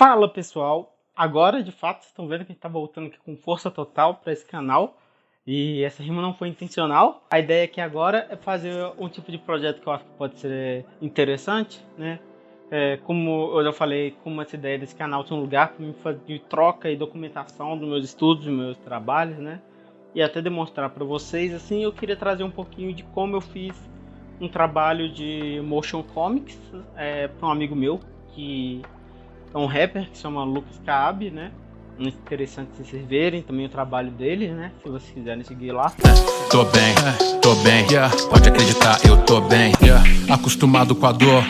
Fala pessoal, agora de fato vocês estão vendo que a gente está voltando aqui com força total para esse canal e essa rima não foi intencional. A ideia aqui agora é fazer um tipo de projeto que eu acho que pode ser interessante, né? Como eu já falei, como essa ideia desse canal tem um lugar para mim fazer de troca e documentação dos meus estudos, dos meus trabalhos, né? E até demonstrar para vocês, assim, eu queria trazer um pouquinho de como eu fiz um trabalho de motion comics para um amigo meu que é um rapper que se chama Lucas Kaab, né? Interessante vocês verem também o trabalho dele, né? Se vocês quiserem seguir lá. Tô bem, yeah. Pode acreditar, eu tô bem, yeah. Acostumado com a dor,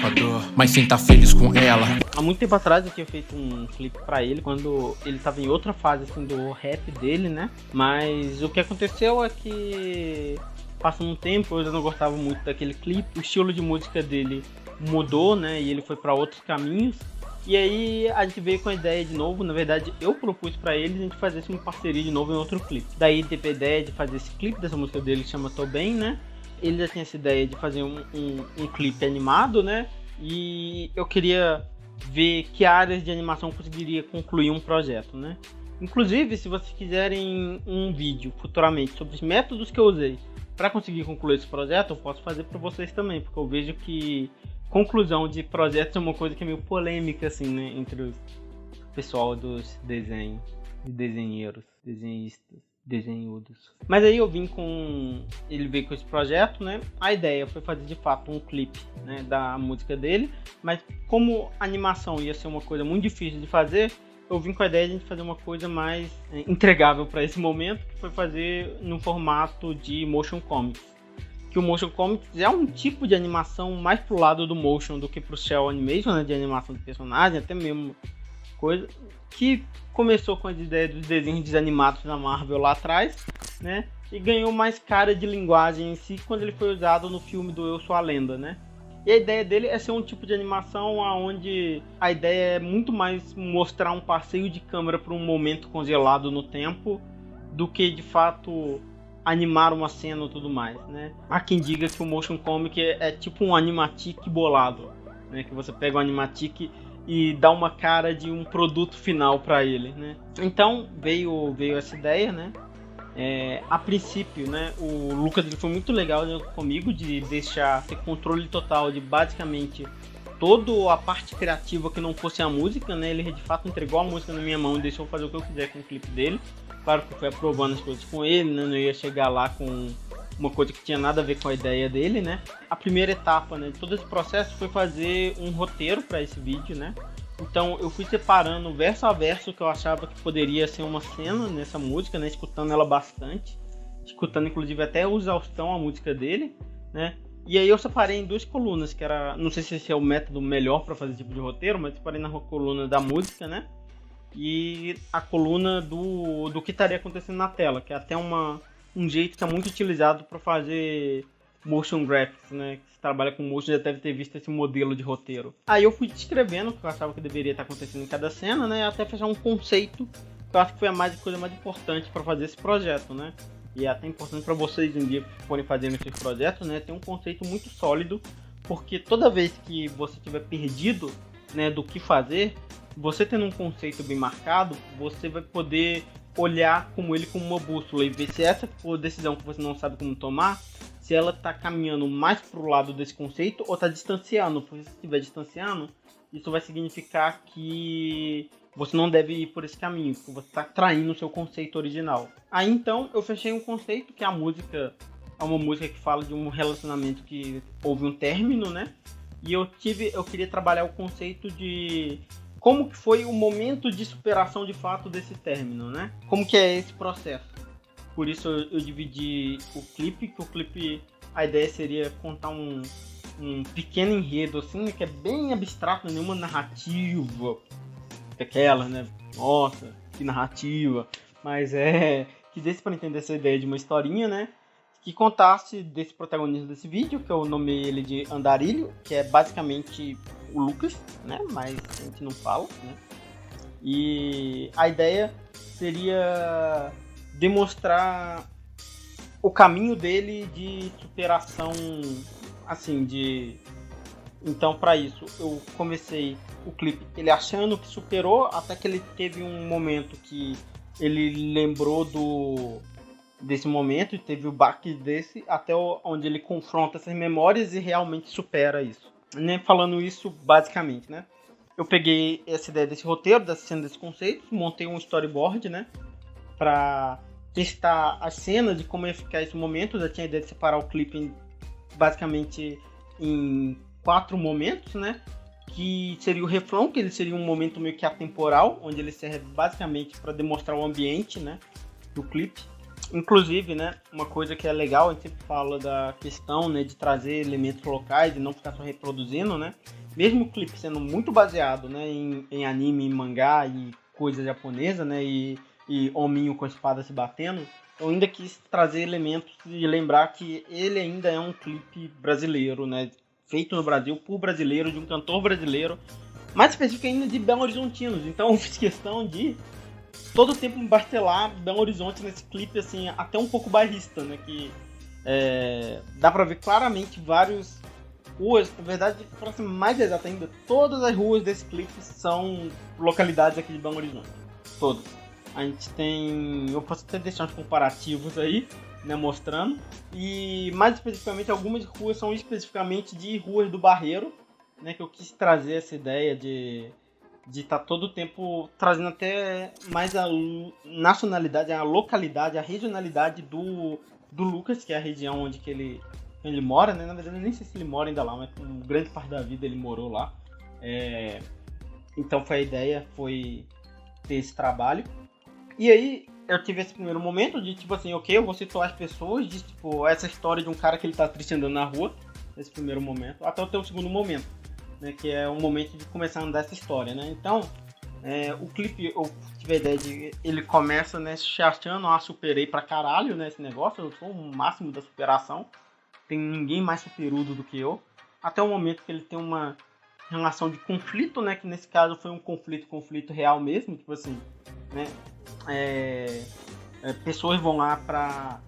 mas sem tá feliz com ela. Há muito tempo atrás eu tinha feito um clipe pra ele, quando ele tava em outra fase assim, do rap dele, né? Mas o que aconteceu é que, passando um tempo, eu já não gostava muito daquele clipe. O estilo de música dele mudou, né? E ele foi pra outros caminhos. E aí a gente veio com a ideia de novo, na verdade eu propus pra eles a gente fazer uma parceria de novo em outro clipe. Daí teve a ideia de fazer esse clipe dessa música dele que chama Tô Bem, né? Ele já tinha essa ideia de fazer um clipe animado, né? E eu queria ver que áreas de animação conseguiria concluir um projeto, né? Inclusive, se vocês quiserem um vídeo futuramente sobre os métodos que eu usei para conseguir concluir esse projeto, eu posso fazer para vocês também, porque eu vejo que conclusão de projetos é uma coisa que é meio polêmica, assim, né? Entre o pessoal dos desenhos, desenheiros, desenhistas, desenhudos. Mas aí ele veio com esse projeto, né? A ideia foi fazer de fato um clipe, né, da música dele, mas como a animação ia ser uma coisa muito difícil de fazer, eu vim com a ideia de a gente fazer uma coisa mais entregável para esse momento, que foi fazer no formato de motion comics. Que o motion comics é um tipo de animação mais pro lado do motion do que pro cel animation, né, de animação de personagem, até mesmo coisa que começou com a ideia dos desenhos desanimados da Marvel lá atrás, né, e ganhou mais cara de linguagem em si quando ele foi usado no filme do Eu Sou a Lenda, né. E a ideia dele é ser um tipo de animação onde a ideia é muito mais mostrar um passeio de câmera para um momento congelado no tempo do que de fato animar uma cena e tudo mais, né? Há quem diga que o motion comic é tipo um animatic bolado, né? Que você pega um animatic e dá uma cara de um produto final para ele, né? Então veio essa ideia, né? A princípio, né, o Lucas ele foi muito legal comigo de deixar ter controle total de basicamente toda a parte criativa que não fosse a música, né? Ele de fato entregou a música na minha mão e deixou fazer o que eu quiser com o clipe dele. Claro que eu fui aprovando as coisas com ele, né? Não ia chegar lá com uma coisa que tinha nada a ver com a ideia dele, né? A primeira etapa, né, de todo esse processo foi fazer um roteiro para esse vídeo, né? Então eu fui separando verso a verso que eu achava que poderia ser uma cena nessa música, né? Escutando ela bastante, escutando inclusive até o exaustão a música dele, né? E aí eu separei em duas colunas, que era, não sei se esse é o método melhor para fazer esse tipo de roteiro, mas separei na coluna da música, né? E a coluna do que estaria acontecendo na tela, que é até um jeito que é muito utilizado para fazer motion graphics, né? Que se trabalha com motion já deve ter visto esse modelo de roteiro. Aí eu fui descrevendo o que eu achava que deveria estar acontecendo em cada cena, né? Até fechar um conceito, que eu acho que foi a coisa mais importante para fazer esse projeto, né? E é até importante para vocês um dia que forem fazendo esses projetos, né? Ter um conceito muito sólido, porque toda vez que você estiver perdido, né, do que fazer, você tendo um conceito bem marcado, você vai poder olhar ele como uma bússola e ver se essa for decisão que você não sabe como tomar, se ela está caminhando mais para o lado desse conceito ou está distanciando. Porque se estiver distanciando, isso vai significar que você não deve ir por esse caminho, porque você está traindo o seu conceito original. Aí então eu fechei um conceito que a música é uma música que fala de um relacionamento que houve um término, né? E eu queria trabalhar o conceito de como que foi o momento de superação de fato desse término, né? Como que é esse processo. Por isso eu dividi o clipe, que o clipe, a ideia seria contar um pequeno enredo, assim, que é bem abstrato, nenhuma narrativa, aquela, né? Nossa, que narrativa. Mas que desse para entender essa ideia de uma historinha, né? Que contasse desse protagonista desse vídeo, que eu nomeei ele de Andarilho, que é basicamente o Lucas, né? Mas a gente não fala, né? E a ideia seria demonstrar o caminho dele de superação, assim, Então, para isso, eu comecei o clipe ele achando que superou, até que ele teve um momento que ele lembrou desse momento e teve o baque desse, até onde ele confronta essas memórias e realmente supera isso. Nem falando isso basicamente, né? Eu peguei essa ideia desse roteiro, dessa cena, desse conceito, montei um storyboard, né? Pra testar as cenas de como ia ficar esse momento. Eu já tinha a ideia de separar o clipe basicamente em 4 momentos, né? Que seria o refrão, que ele seria um momento meio que atemporal, onde ele serve basicamente para demonstrar o ambiente, né, do clipe. Inclusive, né, uma coisa que é legal, a gente sempre fala da questão, né, de trazer elementos locais e não ficar só reproduzindo, né? Mesmo o clipe sendo muito baseado, né, em anime, em mangá e coisa japonesa, né, e hominho com espada se batendo, eu ainda quis trazer elementos e lembrar que ele ainda é um clipe brasileiro, né? Feito no Brasil, por brasileiro, de um cantor brasileiro, mais específico ainda de Belo Horizontinos. Então eu fiz questão de todo o tempo bastelar Belo Horizonte nesse clipe, assim, até um pouco bairrista, né? Que dá pra ver claramente várias ruas, na verdade, para ser mais exato ainda, todas as ruas desse clipe são localidades aqui de Belo Horizonte. Todas. A gente tem... Eu posso até deixar uns comparativos aí, né, mostrando. E mais especificamente, algumas ruas são especificamente de ruas do Barreiro, né, que eu quis trazer essa ideia de estar todo o tempo trazendo até mais a nacionalidade, a localidade, a regionalidade do Lucas, que é a região onde que ele mora, né? Na verdade, eu nem sei se ele mora ainda lá, mas por grande parte da vida ele morou lá. Então a ideia foi ter esse trabalho. E aí eu tive esse primeiro momento de tipo assim, ok, eu vou situar as pessoas, de tipo, essa história de um cara que ele tá triste andando na rua, nesse primeiro momento, até eu ter um segundo momento, né, que é o momento de começar a andar essa história, né? Então, o clipe, eu tive a ideia de, ele começa, né, se achando, superei pra caralho, né, esse negócio, eu sou o máximo da superação, tem ninguém mais superudo do que eu, até o momento que ele tem uma relação de conflito, né, que nesse caso foi um conflito real mesmo, tipo assim, né, pessoas vão lá pra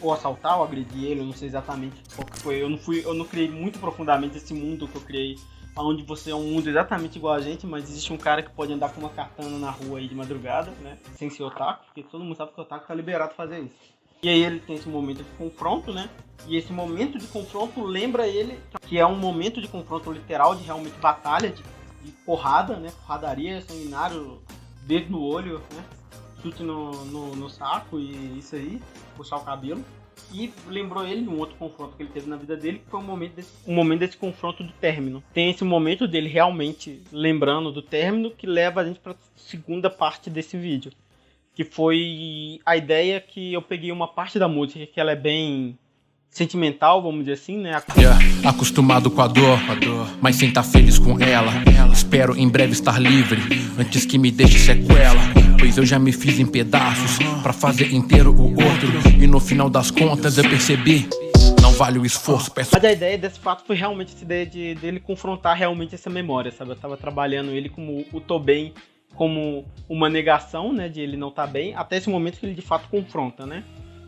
ou assaltar ou agredir ele, eu não sei exatamente qual que foi, eu não criei muito profundamente esse mundo que eu criei, onde você é um mundo exatamente igual a gente, mas existe um cara que pode andar com uma katana na rua aí de madrugada, né, sem ser otaku, porque todo mundo sabe que o otaku tá liberado fazer isso. E aí ele tem esse momento de confronto, né, e esse momento de confronto lembra ele que é um momento de confronto literal, de realmente batalha, de porrada, né, porradaria, sanguinário, dedo no olho, né, chute no saco e isso aí, puxar o cabelo. E lembrou ele de um outro confronto que ele teve na vida dele, que foi um momento desse confronto do término. Tem esse momento dele realmente lembrando do término que leva a gente para a segunda parte desse vídeo, que foi a ideia que eu peguei uma parte da música que ela é bem sentimental, vamos dizer assim, né? Acostumado com a dor, mas sem estar feliz com ela. Espero em breve estar livre, antes que me deixe sequela. Pois eu já me fiz em pedaços, pra fazer inteiro o outro. E no final das contas eu percebi, não vale o esforço. Mas a ideia desse fato foi realmente essa ideia dele confrontar realmente essa memória, sabe? Eu tava trabalhando ele como o tô bem, como uma negação, né? De ele não tá bem, até esse momento que ele de fato confronta, né?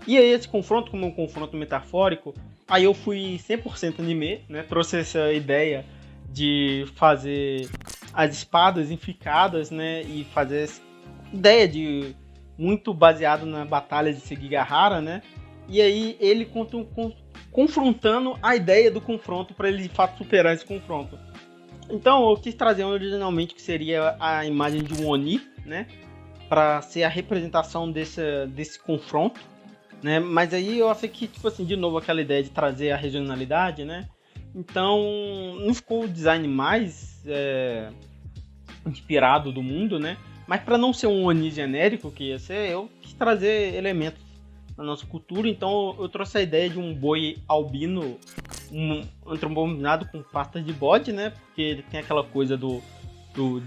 E aí esse confronto, como um confronto metafórico, aí eu fui 100% anime, né? Trouxe essa ideia de fazer as espadas enficadas, né? E fazer essa ideia de muito baseado na batalha de Sekigahara, né? E aí ele confrontando a ideia do confronto para ele de fato superar esse confronto. Então eu quis trazer originalmente que seria a imagem de um Oni, né? Para ser a representação desse confronto. Né? Mas aí eu achei que, tipo assim, de novo aquela ideia de trazer a regionalidade, né? Então não ficou o design mais inspirado do mundo, né? Mas para não ser um Oni genérico que ia ser, eu quis trazer elementos da nossa cultura. Então eu trouxe a ideia de um boi albino, antropomorfizado com patas de bode, né? Porque ele tem aquela coisa do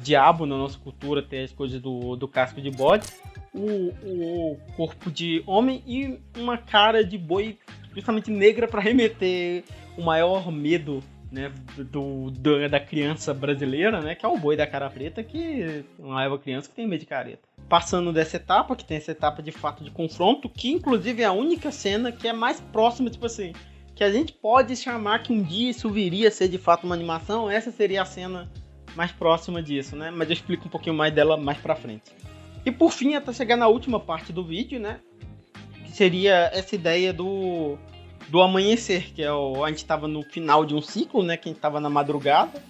diabo na nossa cultura, tem as coisas do casco de bode. O corpo de homem e uma cara de boi justamente negra para remeter o maior medo, né, da criança brasileira, né, que é o boi da cara preta, que não leva criança que tem medo de careta. Passando dessa etapa, que tem essa etapa de fato de confronto, que inclusive é a única cena que é mais próxima, tipo assim, que a gente pode chamar que um dia isso viria a ser de fato uma animação, essa seria a cena mais próxima disso, né? Mas eu explico um pouquinho mais dela mais pra frente. E por fim, até chegar na última parte do vídeo, né? Que seria essa ideia do amanhecer, que é a gente estava no final de um ciclo, né? Que a gente estava na madrugada.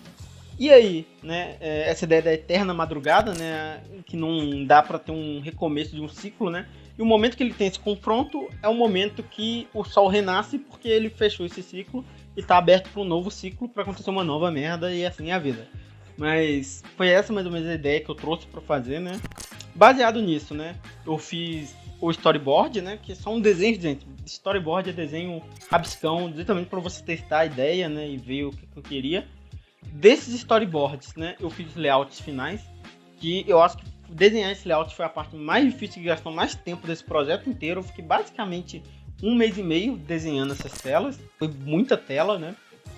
E aí, né? Essa ideia da eterna madrugada, né? Que não dá para ter um recomeço de um ciclo, né? E o momento que ele tem esse confronto é o momento que o sol renasce, porque ele fechou esse ciclo e está aberto para um novo ciclo, para acontecer uma nova merda, e assim é a vida. Mas foi essa mais ou menos a ideia que eu trouxe para fazer, né? Baseado nisso, né? Eu fiz o storyboard, né? Que são desenhos, gente. Storyboard é desenho rabiscão, justamente para você testar a ideia, né? E ver o que eu queria. Desses storyboards, né? Eu fiz layouts finais, que eu acho que desenhar esse layout foi a parte mais difícil, que gastou mais tempo desse projeto inteiro. Eu fiquei basicamente 1 mês e meio desenhando essas telas. Foi muita tela, né?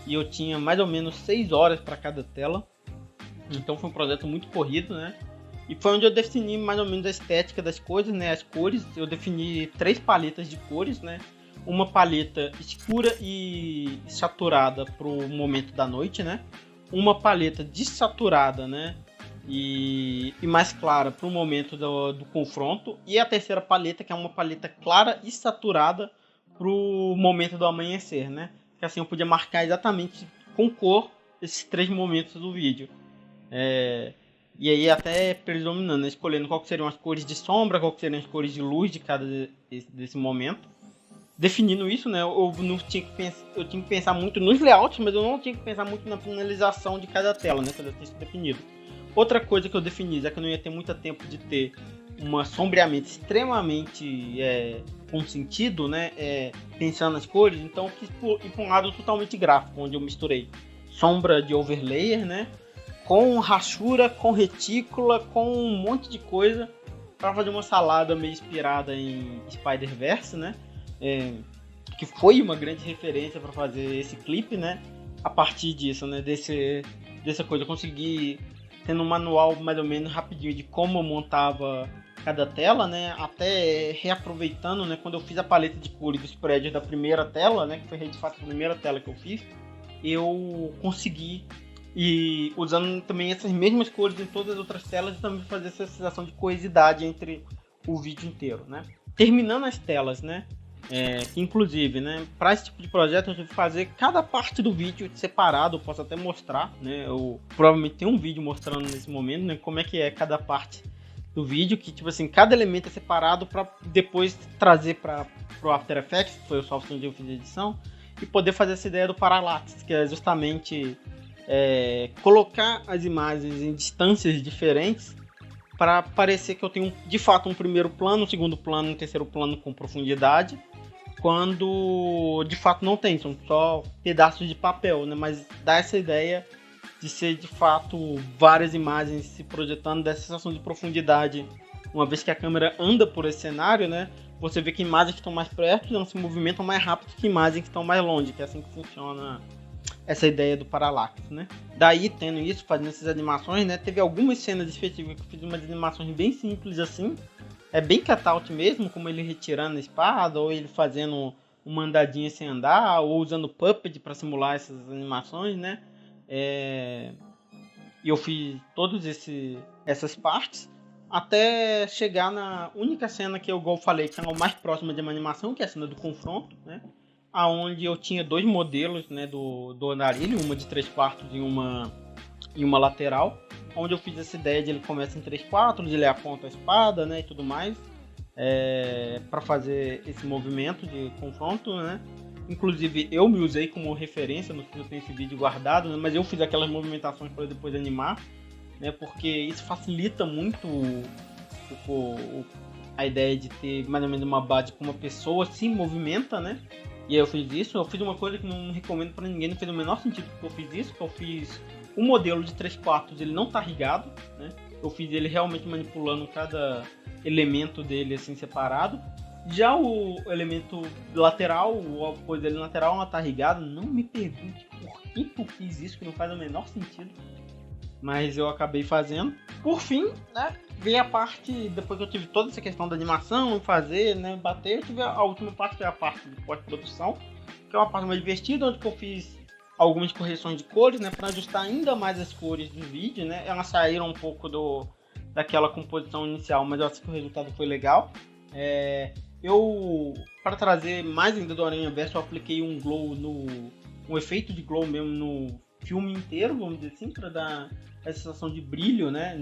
E eu tinha mais ou menos 6 horas para cada tela. Então foi um projeto muito corrido, né? E foi onde eu defini mais ou menos a estética das coisas, né? As cores. Eu defini 3 paletas de cores, né? Uma paleta escura e saturada para o momento da noite, né? Uma paleta desaturada, né? E mais clara para o momento do confronto. E a terceira paleta, que é uma paleta clara e saturada para o momento do amanhecer, né? Que assim eu podia marcar exatamente com cor esses 3 momentos do vídeo. E aí até predominando, né? Escolhendo qual que seriam as cores de sombra, qual que seriam as cores de luz de cada desse momento. Definindo isso, né? Eu tinha que pensar muito nos layouts, mas eu não tinha que pensar muito na finalização de cada tela, né? Quando eu tinha isso definido. Outra coisa que eu defini, já que eu não ia ter muito tempo de ter um sombreamento extremamente com sentido, né? Pensando nas cores, então eu quis ir para um lado totalmente gráfico, onde eu misturei sombra de overlayer, né? Com rachura, com retícula, com um monte de coisa para fazer uma salada meio inspirada em Spider-Verse, né? Que foi uma grande referência para fazer esse clipe, né? A partir disso, né? Dessa coisa, eu consegui tendo um manual mais ou menos rapidinho de como eu montava cada tela, né? Até reaproveitando, né? Quando eu fiz a paleta de cores dos prédios da primeira tela, né? Que foi de fato a primeira tela que eu fiz, eu consegui e usando também essas mesmas cores em todas as outras telas e também fazer essa sensação de coesidade entre o vídeo inteiro, né? Terminando as telas, né? Que inclusive, né, para esse tipo de projeto eu tive que fazer cada parte do vídeo separado. Eu posso até mostrar, né, eu provavelmente tenho um vídeo mostrando nesse momento, né, como é que é cada parte do vídeo, que tipo assim, cada elemento é separado para depois trazer para o After Effects, que foi o software onde eu fiz a edição, e poder fazer essa ideia do parallax, que é justamente colocar as imagens em distâncias diferentes para parecer que eu tenho de fato um primeiro plano, um segundo plano, um terceiro plano com profundidade, quando de fato não tem, são só pedaços de papel, né? Mas dá essa ideia de ser de fato várias imagens se projetando, dessa sensação de profundidade. Uma vez que a câmera anda por esse cenário, né? Você vê que imagens que estão mais perto não se movimentam mais rápido que imagens que estão mais longe, que é assim que funciona essa ideia do parallax, né? Daí, tendo isso, fazendo essas animações, né? Teve algumas cenas específicas que eu fiz umas animações bem simples assim. É bem cutout mesmo, como ele retirando a espada, ou ele fazendo uma andadinha sem andar, ou usando puppet para simular essas animações, né? E eu fiz todas essas partes, até chegar na única cena que eu falei, que é o mais próximo de uma animação, que é a cena do confronto, né? Aonde eu tinha 2 modelos, né, do andarilho, uma de 3/4 e uma lateral, onde eu fiz essa ideia de ele começa em 3/4, de ele aponta a espada, né, e tudo mais, para fazer esse movimento de confronto, né. Inclusive eu me usei como referência, não sei se eu tenho esse vídeo guardado, né, mas eu fiz aquelas movimentações para depois animar, né, porque isso facilita muito a ideia de ter mais ou menos uma base com uma pessoa se movimenta, né. E aí eu fiz isso, eu fiz uma coisa que não recomendo para ninguém, não fez o menor sentido que eu fiz isso, que eu fiz o modelo de 3/4, ele não tá rigado, né? Eu fiz ele realmente manipulando cada elemento dele assim separado. Já o elemento lateral, o apoio dele lateral, ela tá rigado. Não me pergunte por que eu fiz isso, que não faz o menor sentido. Mas eu acabei fazendo. Por fim, né, veio a parte, depois que eu tive toda essa questão da animação, fazer, né, bater, eu tive a última parte, que é a parte de pós-produção, que é uma parte mais divertida, onde eu fiz algumas correções de cores, né, para ajustar ainda mais as cores do vídeo, né. Elas saíram um pouco daquela composição inicial, mas eu acho que o resultado foi legal. Eu, para trazer mais ainda do Aranhaverso, eu apliquei um glow um efeito de glow mesmo no filme inteiro, vamos dizer assim, para dar essa sensação de brilho, né,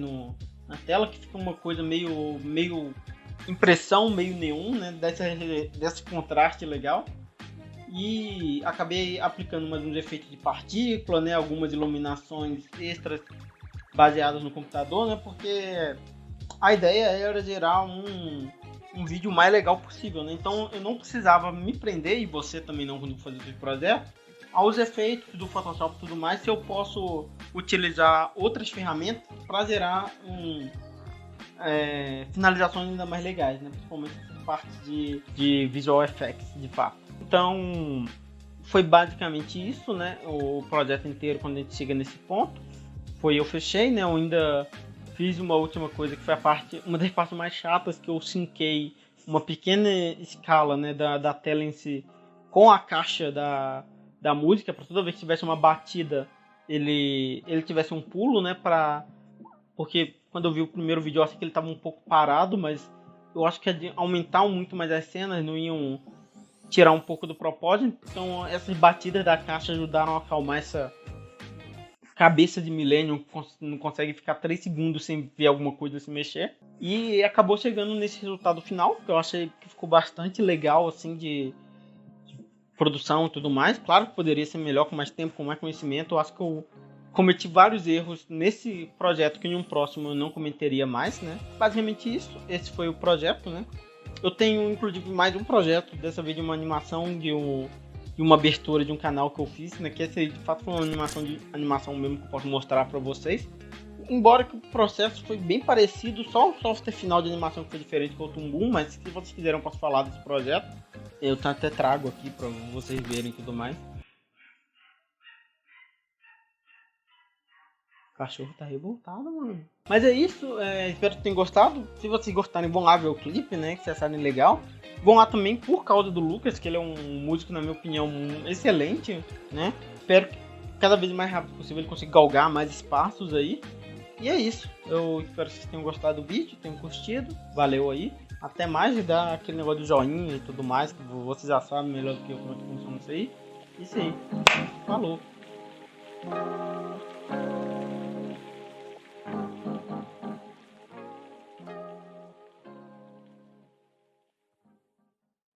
na tela, que fica uma coisa meio impressão, meio neon, né, desse contraste legal. E acabei aplicando mais uns efeitos de partícula, né, algumas iluminações extras baseadas no computador, né, porque a ideia era gerar um vídeo mais legal possível, né? Então eu não precisava me prender, e você também não, quando fazer esse projeto, aos efeitos do Photoshop e tudo mais, se eu posso utilizar outras ferramentas para gerar finalizações ainda mais legais, né? Principalmente essa parte de visual effects, de fato. Então foi basicamente isso, né? O projeto inteiro, quando a gente chega nesse ponto, eu fechei, né? Eu ainda fiz uma última coisa que foi uma das partes mais chatas, que eu sinquei uma pequena escala, né, da tela em si com a caixa da música, para toda vez que tivesse uma batida ele tivesse um pulo, né, porque quando eu vi o primeiro vídeo eu achei que ele estava um pouco parado, mas eu acho que de aumentar muito mais as cenas não iam tirar um pouco do propósito, então essas batidas da caixa ajudaram a acalmar essa cabeça de milênio, não consegue ficar 3 segundos sem ver alguma coisa se mexer. E acabou chegando nesse resultado final, que eu achei que ficou bastante legal, assim, de produção e tudo mais. Claro que poderia ser melhor com mais tempo, com mais conhecimento. Eu acho que eu cometi vários erros nesse projeto que em um próximo eu não cometeria mais, né? Basicamente isso. Esse foi o projeto, né? Eu tenho, inclusive, mais um projeto, dessa vez de uma animação de uma abertura de um canal que eu fiz, né, que essa de fato foi uma animação mesmo que eu posso mostrar para vocês. Embora que o processo foi bem parecido, só o software final de animação que foi diferente com o Tumbum, mas se vocês quiserem eu posso falar desse projeto. Eu até trago aqui para vocês verem e tudo mais. O cachorro tá revoltado, mano. Mas é isso, espero que tenham gostado. Se vocês gostarem, vão lá ver o clipe, né, que vocês acharem legal. Vão lá também por causa do Lucas, que ele é um músico, na minha opinião, excelente, né. Espero que cada vez mais rápido possível ele consiga galgar mais espaços aí. E é isso. Eu espero que vocês tenham gostado do vídeo, tenham curtido. Valeu aí. Até mais, e dá aquele negócio do joinha e tudo mais, que vocês já sabem melhor do que eu como é que funciona isso aí. Isso aí. Falou.